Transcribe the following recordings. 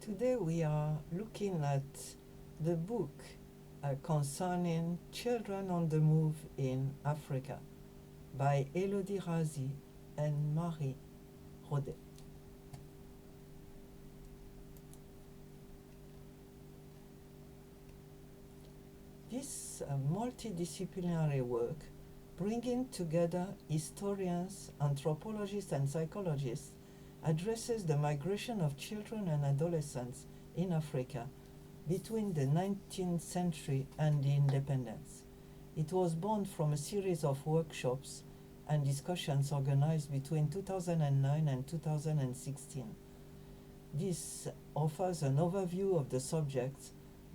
Today we are looking at the book concerning Children on the Move in Africa by Elodie RAZY and Marie RODET. This multidisciplinary work, bringing together historians, anthropologists, and psychologists, addresses the migration of children and adolescents in Africa between the 19th century and the independence. It was born from a series of workshops and discussions organized between 2009 and 2016. This offers an overview of the subjects,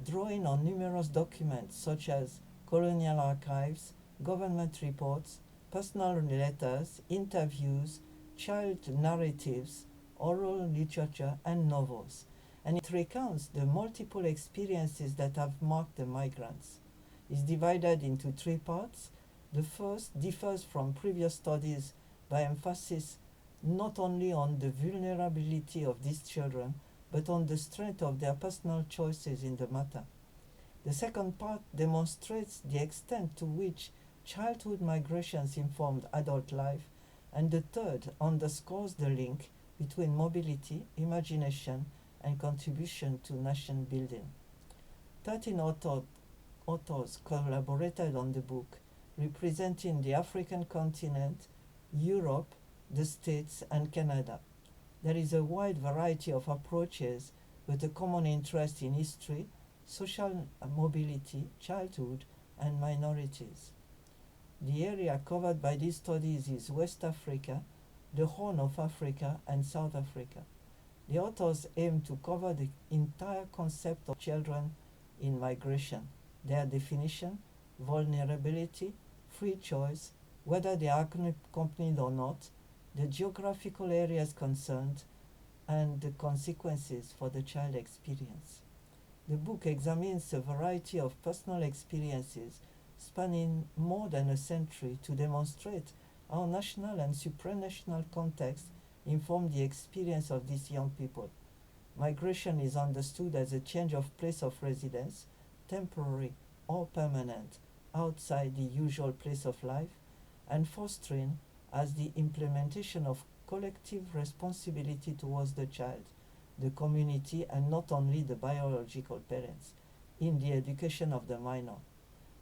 drawing on numerous documents such as colonial archives, government reports, personal letters, interviews, child narratives, oral literature, and novels, and it recounts the multiple experiences that have marked the migrants. It's divided into three parts. The first differs from previous studies by emphasis not only on the vulnerability of these children, but on the strength of their personal choices in the matter. The second part demonstrates the extent to which childhood migrations informed adult life, and the third underscores the link between mobility, imagination, and contribution to nation building. 13 authors collaborated on the book, representing the African continent, Europe, the States, and Canada. There is a wide variety of approaches with a common interest in history, social mobility, childhood, and minorities. The area covered by these studies is West Africa, the Horn of Africa, and South Africa. The authors aim to cover the entire concept of children in migration, their definition, vulnerability, free choice, whether they are accompanied or not, the geographical areas concerned, and the consequences for the child experience. The book examines a variety of personal experiences spanning more than a century to demonstrate how national and supranational context inform the experience of these young people. Migration is understood as a change of place of residence, temporary or permanent, outside the usual place of life, and fostering as the implementation of collective responsibility towards the child, the community, and not only the biological parents, in the education of the minor.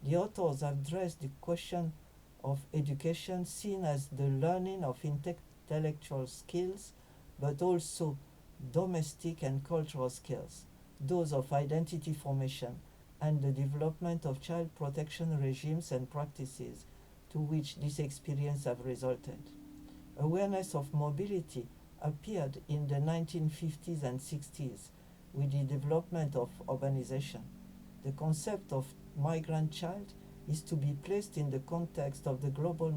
The authors have addressed the question of education seen as the learning of intellectual skills, but also domestic and cultural skills, those of identity formation, and the development of child protection regimes and practices to which this experience have resulted. Awareness of mobility appeared in the 1950s and 60s with the development of urbanization. The concept of migrant child is to be placed in the context of the global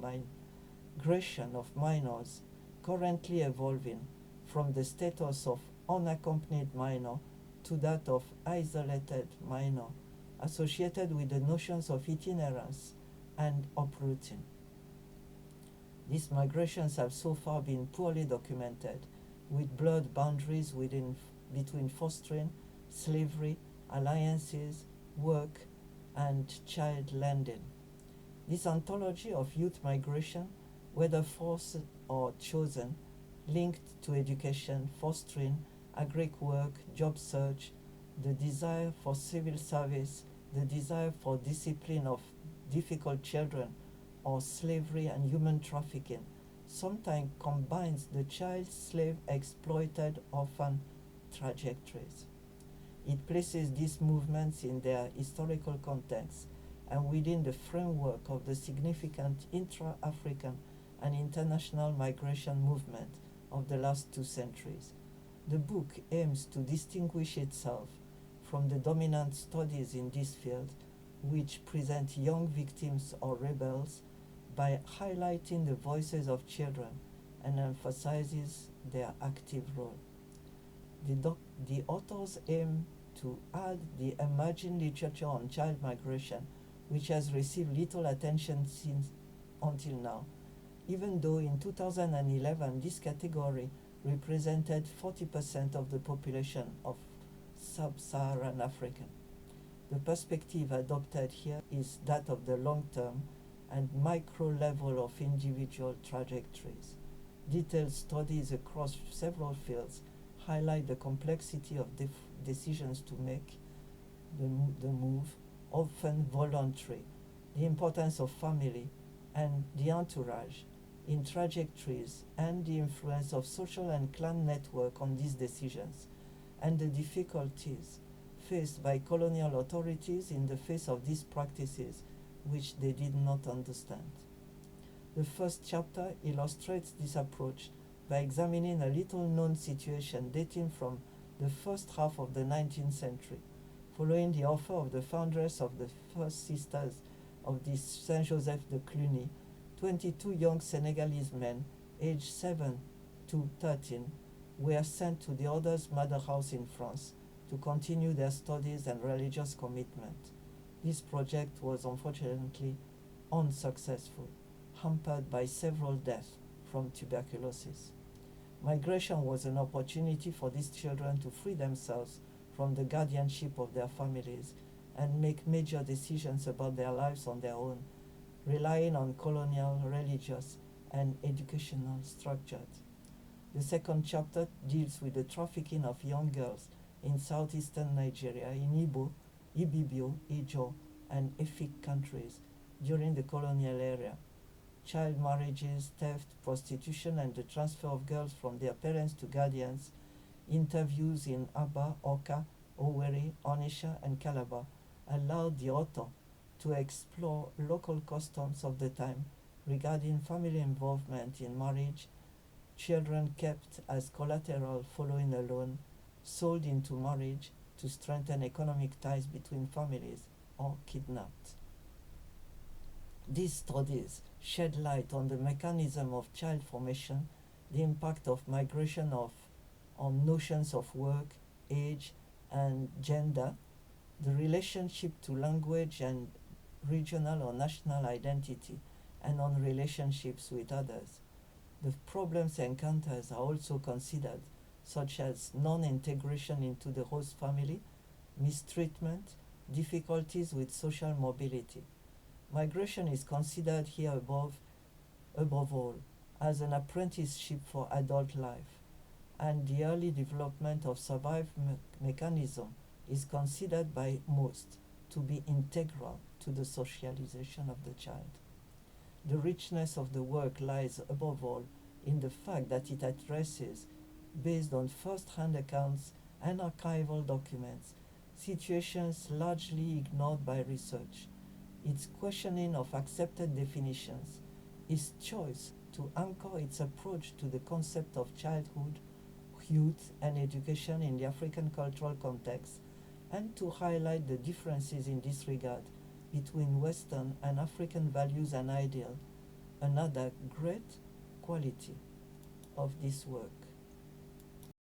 migration of minors currently evolving from the status of unaccompanied minor to that of isolated minor, associated with the notions of itinerance and uprooting. These migrations have so far been poorly documented, with blurred boundaries between fostering, slavery, alliances, work, and child landing. This anthology of youth migration, whether forced or chosen, linked to education, fostering, agric work, job search, the desire for civil service, the desire for discipline of difficult children, or slavery and human trafficking, sometimes combines the child slave exploited orphan trajectories. It places these movements in their historical context and within the framework of the significant intra-African and international migration movement of the last 2 centuries. The book aims to distinguish itself from the dominant studies in this field, which present young victims or rebels by highlighting the voices of children and emphasizes their active role. The authors aim to add the emerging literature on child migration, which has received little attention until now, even though in 2011 this category represented 40% of the population of sub-Saharan Africa. The perspective adopted here is that of the long-term and micro level of individual trajectories. Detailed studies across several fields highlight the complexity of decisions to make the move, often voluntary, the importance of family and the entourage in trajectories, and the influence of social and clan network on these decisions, and the difficulties faced by colonial authorities in the face of these practices which they did not understand. The first chapter illustrates this approach by examining a little-known situation dating from the first half of the 19th century, following the offer of the foundress of the First Sisters of the Saint Joseph de Cluny. 22 young Senegalese men, aged 7 to 13, were sent to the Orders Mother House in France to continue their studies and religious commitment. This project was unfortunately unsuccessful, hampered by several deaths from tuberculosis. Migration was an opportunity for these children to free themselves from the guardianship of their families and make major decisions about their lives on their own, relying on colonial, religious, and educational structures. The second chapter deals with the trafficking of young girls in southeastern Nigeria, in Igbo, Ibibio, Ijo, and Efik countries during the colonial era. Child marriages, theft, prostitution, and the transfer of girls from their parents to guardians. Interviews in Aba, Oka, Owerri, Onitsha, and Calabar allowed the author to explore local customs of the time regarding family involvement in marriage, children kept as collateral following a loan, sold into marriage to strengthen economic ties between families, or kidnapped. These studies shed light on the mechanism of child formation, the impact of migration on notions of work, age, and gender, the relationship to language and regional or national identity, and on relationships with others. The problems and encounters are also considered, such as non-integration into the host family, mistreatment, difficulties with social mobility. Migration is considered here above all as an apprenticeship for adult life, and the early development of survival mechanism is considered by most to be integral to the socialization of the child. The richness of the work lies above all in the fact that it addresses, based on first-hand accounts and archival documents, situations largely ignored by research, its questioning of accepted definitions, its choice to anchor its approach to the concept of childhood, youth, and education in the African cultural context, and to highlight the differences in this regard between Western and African values and ideals, another great quality of this work.